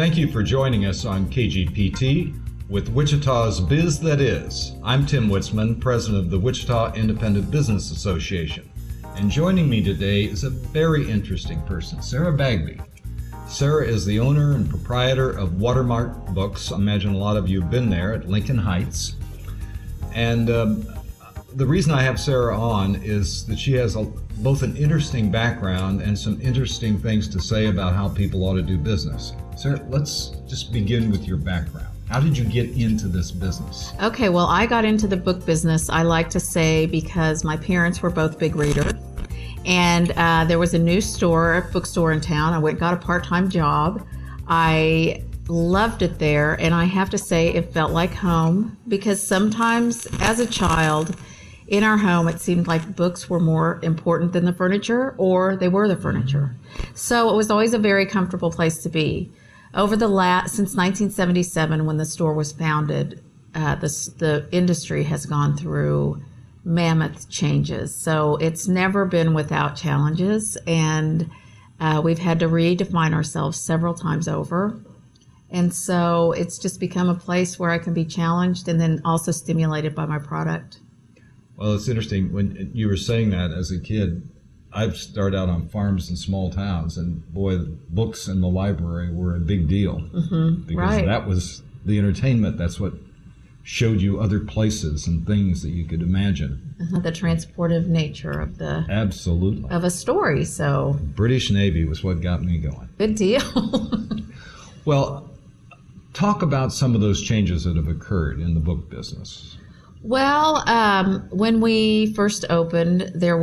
Thank you for joining us on KGPT with Wichita's Biz That Is. I'm Tim Witzman, president of the Wichita Independent Business Association. And joining me today is a very interesting person, Sarah Bagby. Sarah is the owner and proprietor of Watermark Books. I imagine a lot of you have been there at Lincoln Heights. And the reason I have Sarah on is that she has both an interesting background and some interesting things to say about how people ought to do business. Sarah, let's just begin with your background. How did you get into this business? Okay, well, I got into the book business, I like to say, because my parents were both big readers. And there was a new bookstore in town. I went and got a part-time job. I loved it there, and I have to say it felt like home, because sometimes as a child in our home it seemed like books were more important than the furniture, or they were the furniture. So it was always a very comfortable place to be. Since 1977, when the store was founded, the industry has gone through mammoth changes. So it's never been without challenges, and we've had to redefine ourselves several times over. And so it's just become a place where I can be challenged and then also stimulated by my product. Well, it's interesting. When you were saying that as a kid, I've started out on farms in small towns, and boy, books in the library were a big deal. Because right. That was the entertainment. That's what showed you other places and things that you could imagine. The transportive nature of Absolutely. Of a story. So British Navy was what got me going. Good deal. Well, talk about some of those changes that have occurred in the book business. Well, when we first opened, in the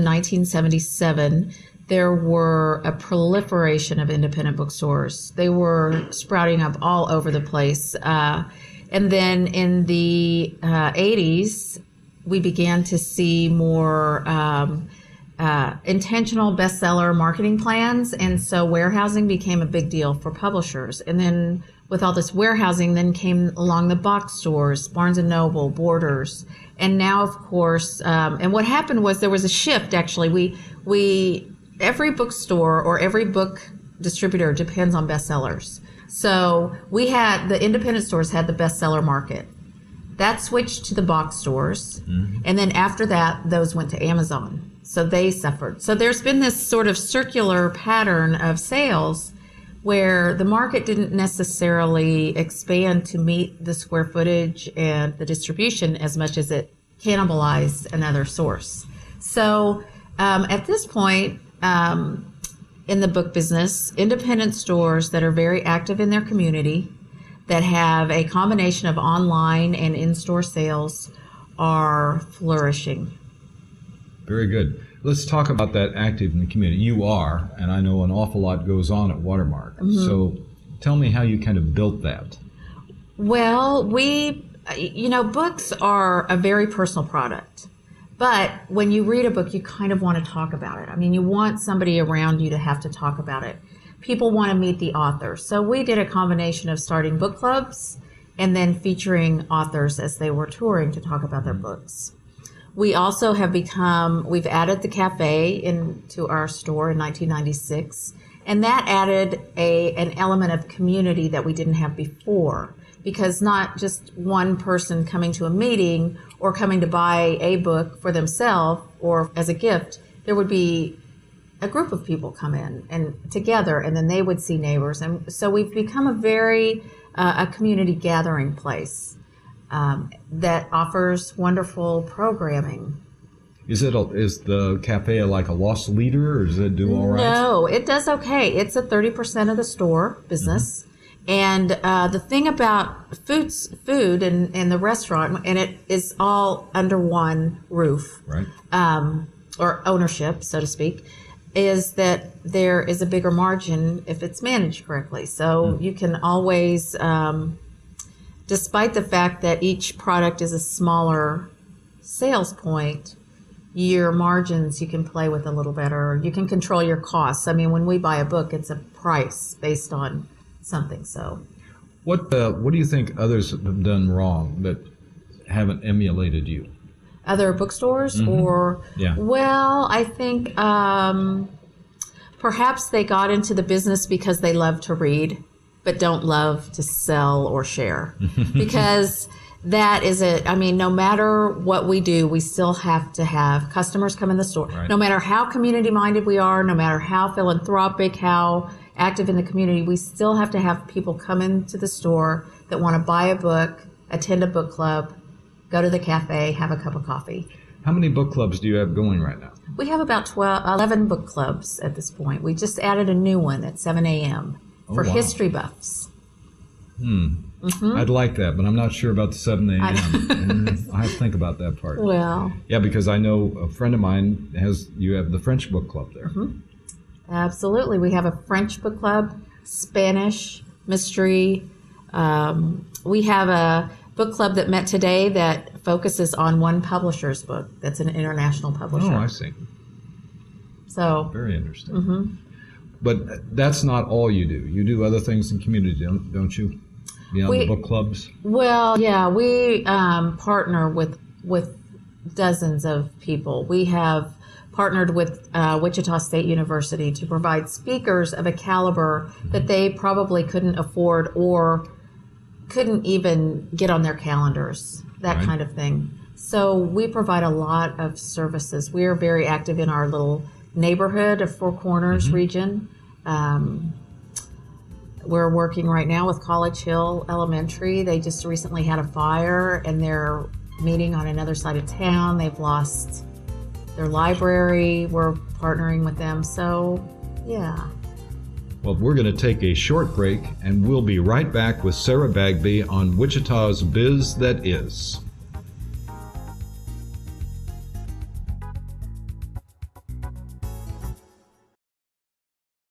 1977, there were a proliferation of independent bookstores. They were sprouting up all over the place. And then in the 80s, we began to see more intentional bestseller marketing plans. And so warehousing became a big deal for publishers. And then with all this warehousing, then came along the box stores, Barnes & Noble, Borders. And now, of course, and what happened was there was a shift, actually. Every bookstore or every book distributor depends on bestsellers. So the independent stores had the bestseller market. That switched to the box stores. Mm-hmm. And then after that, those went to Amazon. So they suffered. So there's been this sort of circular pattern of sales where the market didn't necessarily expand to meet the square footage and the distribution as much as it cannibalized another source. So at this point, in the book business, independent stores that are very active in their community, that have a combination of online and in-store sales, are flourishing. Very good. Let's talk about that active in the community. You are, and I know an awful lot goes on at Watermark. Mm-hmm. So tell me how you kind of built that. Well, books are a very personal product. But when you read a book, you kind of want to talk about it. I mean, you want somebody around you to have to talk about it. People want to meet the author. So we did a combination of starting book clubs and then featuring authors as they were touring to talk about their books. We also we've added the cafe into our store in 1996, and that added an element of community that we didn't have before, because not just one person coming to a meeting or coming to buy a book for themselves or as a gift. There would be a group of people come in and together, and then they would see neighbors. And so we've become a community gathering place that offers wonderful programming. Is the cafe like a loss leader, or does it do all right? No, it does okay. It's a 30% of the store business. Mm-hmm. And the thing about food and the restaurant, and it is all under one roof, right? Or ownership, so to speak, is that there is a bigger margin if it's managed correctly. So you can always, despite the fact that each product is a smaller sales point, your margins you can play with a little better. You can control your costs. I mean, when we buy a book, it's a price based on something. So what do you think others have done wrong that haven't emulated you? Other bookstores? Mm-hmm. Or yeah. Well, I think perhaps they got into the business because they love to read, but don't love to sell or share. Because that is it. I mean, no matter what we do, we still have to have customers come in the store. Right. No matter how community-minded we are, no matter how philanthropic, how active in the community, we still have to have people come into the store that want to buy a book, attend a book club, go to the cafe, have a cup of coffee. How many book clubs do you have going right now? We have about 11 book clubs at this point. We just added a new one at 7 a.m. for wow. history buffs. I'd like that, but I'm not sure about the 7 a.m. I have to think about that part. Well, yeah, because I know a friend of mine you have the French book club there. Absolutely. We have a French book club, Spanish, mystery. We have a book club that met today that focuses on one publisher's book that's an international publisher. Oh, I see. So very interesting. But that's not all you do. You do other things in community, don't you? Beyond the book clubs? Well, yeah, we partner with dozens of people. We have partnered with Wichita State University to provide speakers of a caliber that they probably couldn't afford or couldn't even get on their calendars, that kind of thing. So we provide a lot of services. We are very active in our little neighborhood of Four Corners region. We're working right now with College Hill Elementary. They just recently had a fire and they're meeting on another side of town. They've lost their library. We're partnering with them. So, yeah. Well, we're going to take a short break and we'll be right back with Sarah Bagby on Wichita's Biz That Is.